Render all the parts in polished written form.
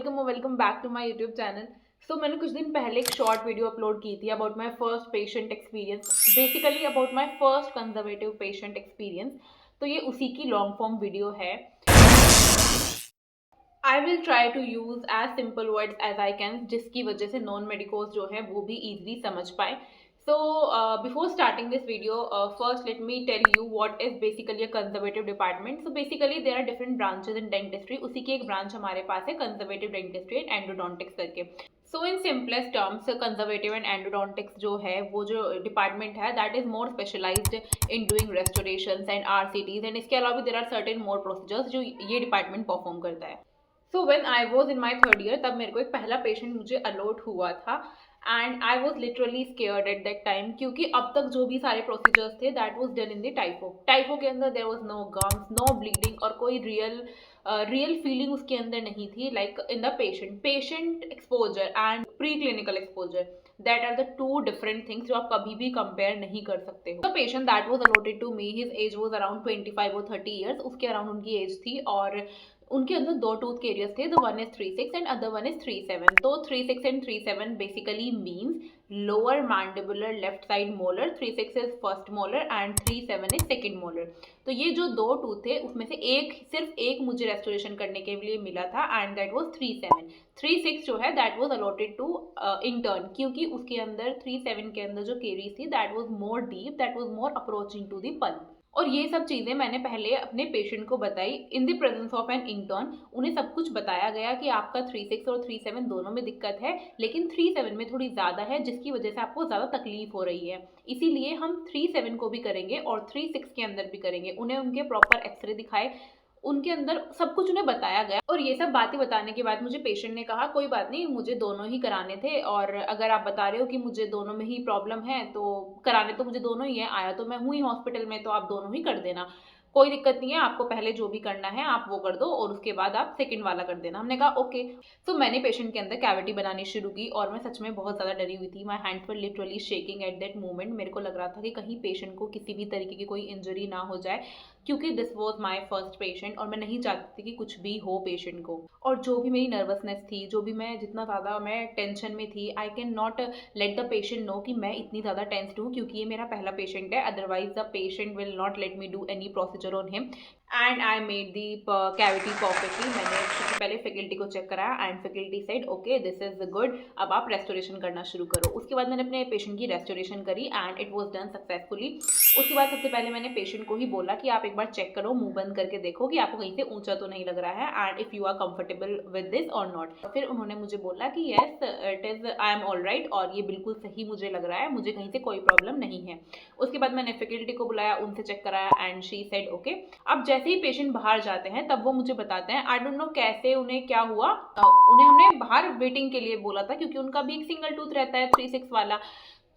अस्सलामुअलैकुम और welcome back to my YouTube channel. मैंने कुछ दिन पहले एक शॉर्ट वीडियो अपलोड की थी about my first patient experience, basically about my first conservative patient experience. तो ये उसी की लॉन्ग फॉर्म वीडियो है। I will try to use as simple words as I can, जिसकी वजह से नॉन मेडिकोज जो है वो भी ईजिली समझ पाए। So before starting this video, first let me tell you what is basically a conservative department. So basically there are different branches in dentistry. उसी की एक branch हमारे पास है conservative dentistry and endodontics करके। So in simplest terms, conservative and endodontics जो है वो जो department है that is more specialized in doing restorations and RCTs, and इसके अलावा भी there are certain more procedures जो ये department perform करता है। So when I was in my third year, तब मेरे को एक पहला पेशेंट मुझे अलॉट हुआ था and I was literally scared at that time, क्योंकि अब तक जो भी सारे प्रोसीजर्स थे that was done in the टाइफो के अंदर there was no gums, no bleeding और कोई रियल फीलिंग उसके अंदर नहीं थी। Like in the patient exposure and pre clinical exposure, that are the two different things जो आप कभी भी कंपेयर नहीं कर सकते हो। The patient that was allotted to me, his age was around 25 और 30 ईयर्स, उसके अराउंड उनकी एज थी और उनके अंदर दो टूथ के एरियस थे। The one is 3-6 and other one is 3-7। तो 3-6 and 3-7 basically means lower mandibular left side molar, 3-6 is first molar and 3-7 is second molar. तो ये जो दो टूथ थे उसमें से सिर्फ एक मुझे रेस्टोरेशन करने के लिए मिला था एंड दैट वाज 3-7। 3-6 जो है that was allotted to intern, क्योंकि उसके अंदर 3-7 के अंदर जो केरीज थी that was more deep, that was more approaching to the pulp. और ये सब चीज़ें मैंने पहले अपने पेशेंट को बताई in the presence of an intern. उन्हें सब कुछ बताया गया कि आपका 3-6 और 3-7 दोनों में दिक्कत है, लेकिन 3-7 में थोड़ी ज़्यादा है, जिसकी वजह से आपको ज़्यादा तकलीफ हो रही है। इसीलिए हम 3-7 को भी करेंगे और 3-6 के अंदर भी करेंगे। उन्हें उनके प्रॉपर एक्सरे दिखाए, उनके अंदर सब कुछ उन्हें बताया गया। और ये सब बातें बताने के बाद मुझे पेशेंट ने कहा कोई बात नहीं, मुझे दोनों ही कराने थे और अगर आप बता रहे हो कि मुझे दोनों में ही प्रॉब्लम है तो कराने तो मुझे दोनों ही है, आया तो मैं हूँ ही हॉस्पिटल में, तो आप दोनों ही कर देना, कोई दिक्कत नहीं है। आपको पहले जो भी करना है आप वो कर दो और उसके बाद आप सेकंड वाला कर देना। हमने कहा ओके। तो मैंने पेशेंट के अंदर कैविटी बनानी शुरू की और मैं सच में बहुत ज़्यादा डरी हुई थी। My hands were literally shaking at that moment. मेरे को लग रहा था कि कहीं पेशेंट को किसी भी तरीके की कोई इंजरी ना हो जाए, क्योंकि this was my first patient और मैं नहीं चाहती थी कि कुछ भी हो पेशेंट को। और जो भी मेरी नर्वसनेस थी, जो भी मैं जितना ज़्यादा मैं टेंशन में थी, I can not let the patient know कि मैं इतनी ज़्यादा टेंस्ड हूँ, क्योंकि ये मेरा पहला पेशेंट है। Otherwise the patient will not let me do any procedure on him and I made the cavity perfectly. मैंने सबसे पहले फैकल्टी को चेक कराया and faculty said okay this is good, अब आप रेस्टोरेशन करना शुरू करो। उसके बाद मैंने अपने पेशेंट की रेस्टोरेशन करी and it was done successfully. उसके बाद सबसे पहले मैंने पेशेंट को ही बोला कि आप एक बार चेक करो, मुंह बंद करके देखो कि आपको कहीं से ऊंचा तो नहीं लग रहा है and if you are comfortable with this और नॉट। फिर उन्होंने मुझे बोला कि yes it is, I am all right, और ये बिल्कुल सही मुझे लग रहा है, मुझे कहीं से कोई प्रॉब्लम नहीं है। उसके बाद मैंने फैकल्टी को बुलाया, उनसे चेक कराया एंड शी सेड ओके। अब जैसे ही पेशेंट बाहर जाते हैं तब वो मुझे बताते हैं, आई डोंट नो कैसे उन्हें क्या हुआ, उन्हें हमने बाहर वेटिंग के लिए बोला था क्योंकि उनका भी एक सिंगल टूथ रहता है 3-6 वाला।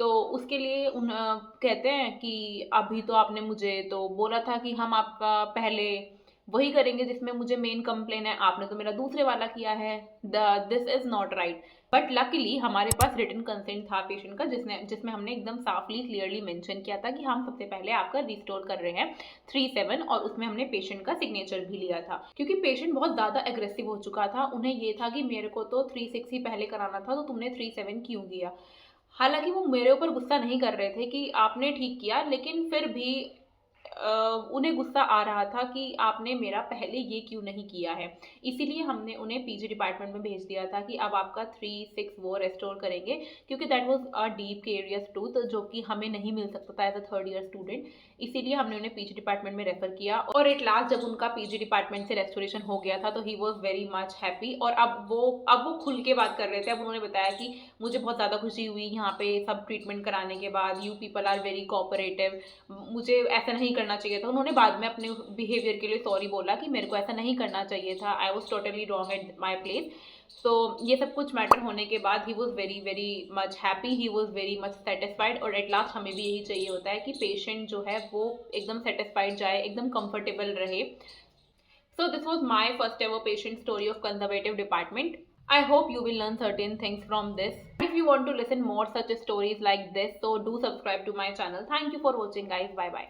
तो उसके लिए कहते हैं कि अभी तो आपने मुझे तो बोला था कि हम आपका पहले वही करेंगे जिसमें मुझे मेन कंप्लेन है, आपने तो मेरा दूसरे वाला किया है, this is not right. But luckily हमारे पास रिटन कंसेंट था पेशेंट का, जिसमें हमने एकदम साफली क्लियरली मेंशन किया था कि हम सबसे पहले आपका रिस्टोर कर रहे हैं 3-7, और उसमें हमने पेशेंट का सिग्नेचर भी लिया था। क्योंकि पेशेंट बहुत ज़्यादा एग्रेसिव हो चुका था, उन्हें ये था कि मेरे को तो 3-6 ही पहले कराना था, तो तुमने 3-7 क्यों किया। हालांकि वो मेरे ऊपर गुस्सा नहीं कर रहे थे कि आपने ठीक किया, लेकिन फिर भी उन्हें गुस्सा आ रहा था कि आपने मेरा पहले ये क्यों नहीं किया है। इसीलिए हमने उन्हें पीजी डिपार्टमेंट में भेज दिया था कि अब आपका 3-6 वो रेस्टोर करेंगे, क्योंकि that was a deep carious tooth जो कि हमें नहीं मिल सकता था as a third year student. इसीलिए हमने उन्हें पीजी डिपार्टमेंट में रेफर किया और एट लास्ट जब उनका पीजी डिपार्टमेंट से रेस्टोरेशन हो गया था तो he was very much happy. और अब वो खुल के बात कर रहे थे। अब उन्होंने बताया कि मुझे बहुत ज़्यादा खुशी हुई यहाँ पे सब ट्रीटमेंट कराने के बाद, you people are very cooperative, मुझे ऐसा नहीं करना चाहिए था। उन्होंने बाद में अपने बिहेवियर के लिए सॉरी बोला कि मेरे को ऐसा नहीं करना चाहिए था, I was totally wrong at my place. तो ये सब कुछ मैटर होने के बाद he was very very much happy, he was very much satisfied. और एट लास्ट हमें भी यही चाहिए होता है कि पेशेंट जो है वो एकदम सेटिस्फाइड जाए, एकदम कंफर्टेबल रहे। So this was my first ever patient story of conservative department. I hope you will learn certain things from this. If you want to listen more such stories like this, so do subscribe to my channel. Thank you for watching guys. Bye bye.